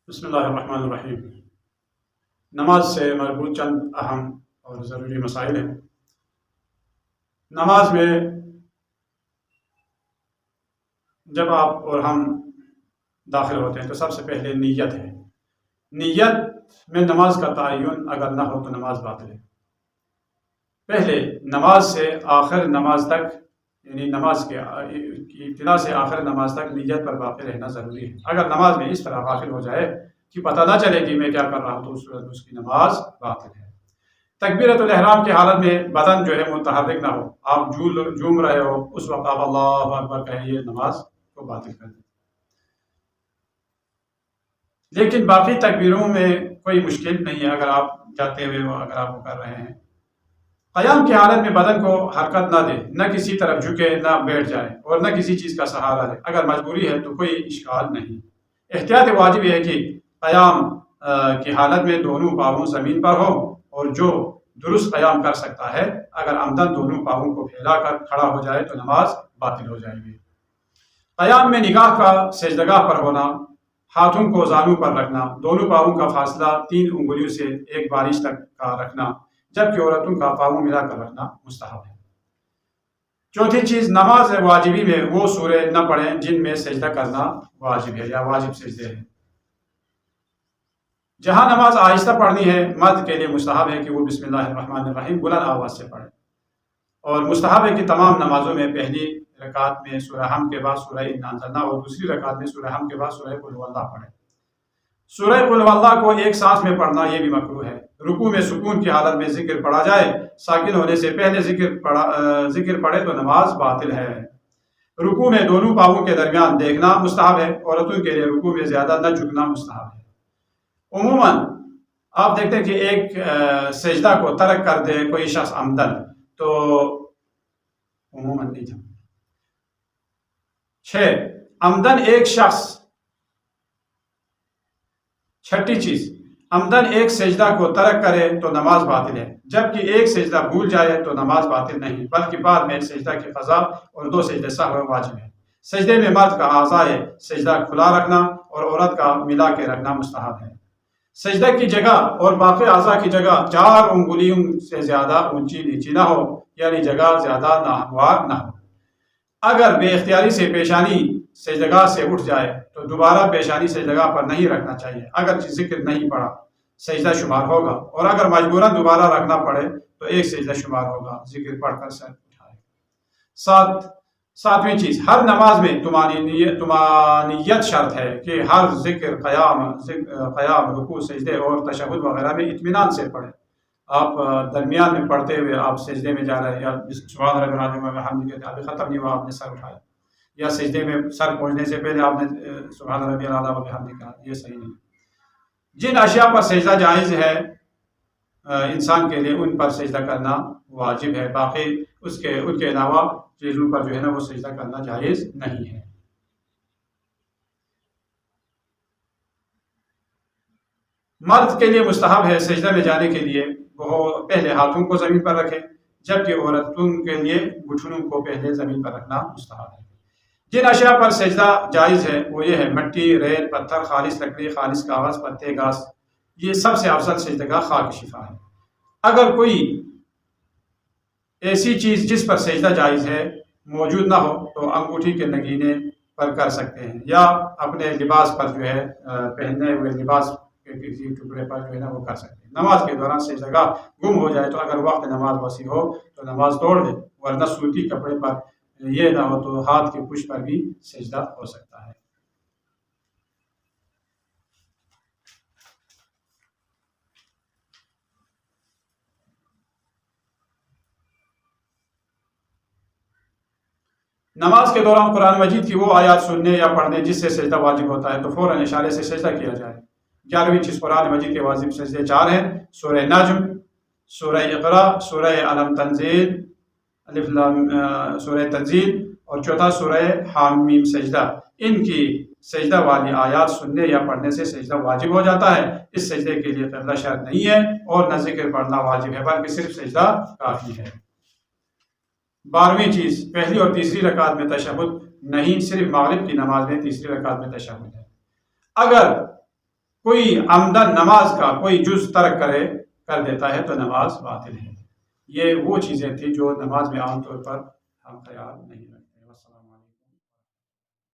بسم اللہ الرحمن الرحیم۔ نماز سے مربوط چند اہم اور ضروری مسائل ہیں۔ نماز میں جب آپ اور ہم داخل ہوتے ہیں تو سب سے پہلے نیت ہے۔ نیت میں نماز کا تعین اگر نہ ہو تو نماز باطل ہے۔ پہلے نماز سے آخر نماز تک، یعنی نماز کے ابتدا سے آخر نماز تک نیت پر باقی رہنا ضروری ہے۔ اگر نماز میں اس طرح غافل ہو جائے کہ پتہ نہ چلے کہ میں کیا کر رہا ہوں تو اس کی نماز باطل ہے۔ تکبیرۃ الاحرام کی حالت میں بدن جو ہے متحرک نہ ہو، آپ جھوم رہے ہو، اس وقت آپ اللہ اکبر کہیں، یہ نماز کو باطل کر دیں۔ لیکن باقی تکبیروں میں کوئی مشکل نہیں ہے، اگر آپ جاتے ہوئے اگر آپ وہ کر رہے ہیں۔ قیام کی حالت میں بدن کو حرکت نہ دے، نہ کسی طرف جھکے، نہ بیٹھ جائے اور نہ کسی چیز کا سہارا لے۔ اگر مجبوری ہے تو کوئی اشکال نہیں۔ احتیاط واجب یہ ہے کہ قیام کی حالت میں دونوں پاؤں زمین پر ہو، اور جو درست قیام کر سکتا ہے اگر عمدن دونوں پاؤں کو پھیلا کر کھڑا ہو جائے تو نماز باطل ہو جائے گی۔ قیام میں نگاہ کا سجدگاہ پر ہونا، ہاتھوں کو زانوں پر رکھنا، دونوں پاؤں کا فاصلہ 3 انگلیوں سے 1 بارش تک کا رکھنا، جبکہ عورتوں کا پاؤں ملا کر رکھنا مستحب ہے۔ چوتھی چیز، نماز واجبی میں وہ سورے نہ پڑھیں جن میں سجدہ کرنا واجب ہے یا واجب سجدے ہیں۔ جہاں نماز آہستہ پڑھنی ہے، مرد کے لیے مستحب ہے کہ وہ بسم اللہ الرحمن الرحیم بلند آواز سے پڑھے، اور مستحب ہے کہ تمام نمازوں میں پہلی رکعت میں سورہ حمد کے بعد سورہ انا انزلنا اور دوسری رکعت میں سورہ حمد کے بعد سورہ قل هو اللہ پڑھے۔ سورہ قل هو اللہ کو ایک سانس میں پڑھنا یہ بھی مکروہ ہے۔ رکوع میں سکون کی حالت میں ذکر پڑھا جائے، ساکن ہونے سے پہلے ذکر پڑھے تو نماز باطل ہے۔ رکوع میں دونوں پاؤں کے درمیان دیکھنا مستحب ہے، عورتوں کے لیے رکوع میں زیادہ نہ جھکنا مستحب ہے۔ عموماً آپ دیکھتے ہیں کہ ایک سجدہ کو ترک کر دے کوئی شخص عمدن تو عموماً نہیں جھکتا۔ 6، عمدن ایک شخص، چھٹی چیز، عمدن ایک سجدہ کو ترک کرے تو نماز باطل ہے، جبکہ ایک سجدہ بھول جائے تو نماز باطل نہیں، بلکہ بعد میں سجدہ کی قضا اور 2 سجدے سہو واجب ہے۔ سجدے میں مرد کا اعضائے سجدہ کھلا رکھنا اور عورت کا ملا کے رکھنا مستحب ہے۔ سجدہ کی جگہ اور باقی اعضاء کی جگہ 4 انگلیوں سے زیادہ اونچی نیچی نہ ہو، یعنی جگہ زیادہ ناہموار نہ ہو۔ اگر بے اختیاری سے پیشانی سجدگاہ سے اٹھ جائے تو دوبارہ پیشانی سجدگاہ پر نہیں رکھنا چاہیے، اگر ذکر نہیں پڑا سجدہ شمار ہوگا، اور اگر مجبوراً دوبارہ رکھنا پڑے تو ایک سجدہ شمار ہوگا، ذکر پڑھ کر سر اٹھائے۔ 7ویں چیز، ہر نماز میں طمانینت شرط ہے کہ ہر ذکر، قیام، رکوع، سجدے اور تشہد وغیرہ میں اطمینان سے پڑھیں۔ آپ درمیان میں پڑھتے ہوئے آپ سجدے میں جا رہے ہیں یا سبحان ربی العظیم وبحمدہ کہتے ابھی ختم نہیں ہوا آپ نے سر اٹھایا، یا سجدے میں سر پہنچنے سے پہلے آپ نے سبحان ربی العظیم وبحمدہ کہا، یہ صحیح نہیں۔ جن اشیاء پر سجدہ جائز ہے انسان کے لیے ان پر سجدہ کرنا واجب ہے، باقی ان کے علاوہ چیزوں پر جو ہے نا وہ سجدہ کرنا جائز نہیں ہے۔ مرد کے لیے مستحب ہے سجدہ میں جانے کے لیے وہ پہلے ہاتھوں کو زمین پر رکھے، جبکہ عورتوں کے لیے گھٹنوں کو پہلے زمین پر رکھنا مستحب ہے۔ جن اشیاء پر سجدہ جائز ہے وہ یہ ہے مٹی، ریت، پتھر، خالص لکڑی، خالص کاغذ، پتے، گھاس، یہ سب سے افضل سجدگاہ خاک شفا ہے۔ اگر کوئی ایسی چیز جس پر سجدہ جائز ہے موجود نہ ہو تو انگوٹھی کے نگینے پر کر سکتے ہیں، یا اپنے لباس پر جو ہے پہننے ہوئے لباس کے کسی ٹکڑے پر جو ہے نا وہ کر سکتے ہیں۔ نماز کے دوران سجدگاہ گم ہو جائے تو اگر وقت نماز وسیع ہو تو نماز توڑ دے، ورنہ صوتی کپڑے پر یہ نہ ہو تو ہاتھ کے پشت پر بھی سجدہ ہو سکتا ہے۔ نماز کے دوران قرآن مجید کی وہ آیات سننے یا پڑھنے جس سے سجدہ واجب ہوتا ہے تو فوراً اشارے سے سجدہ کیا جائے۔ 11ویں چیز، قرآن مجید کے واجب سجدے 4 ہیں: سورہ نجم، سورہ اقرا، سورہ علم تنزیل، سورہ تنزیل، اور چوتھا سورہ حامیم سجدہ۔ ان کی سجدہ والی آیات سننے یا پڑھنے سے سجدہ واجب ہو جاتا ہے۔ اس سجدے کے لیے قبلہ شرط نہیں ہے اور نہ ذکر پڑھنا واجب ہے، بلکہ صرف سجدہ کافی ہے۔ 12ویں چیز، پہلی اور تیسری رکعت میں تشہد نہیں، صرف مغرب کی نماز میں تیسری رکعت میں تشہد ہے۔ اگر کوئی عمدن نماز کا کوئی جز ترک کر دیتا ہے تو نماز باطل ہے۔ یہ وہ چیزیں تھیں جو نماز میں عام طور پر ہم خیال نہیں رکھتے۔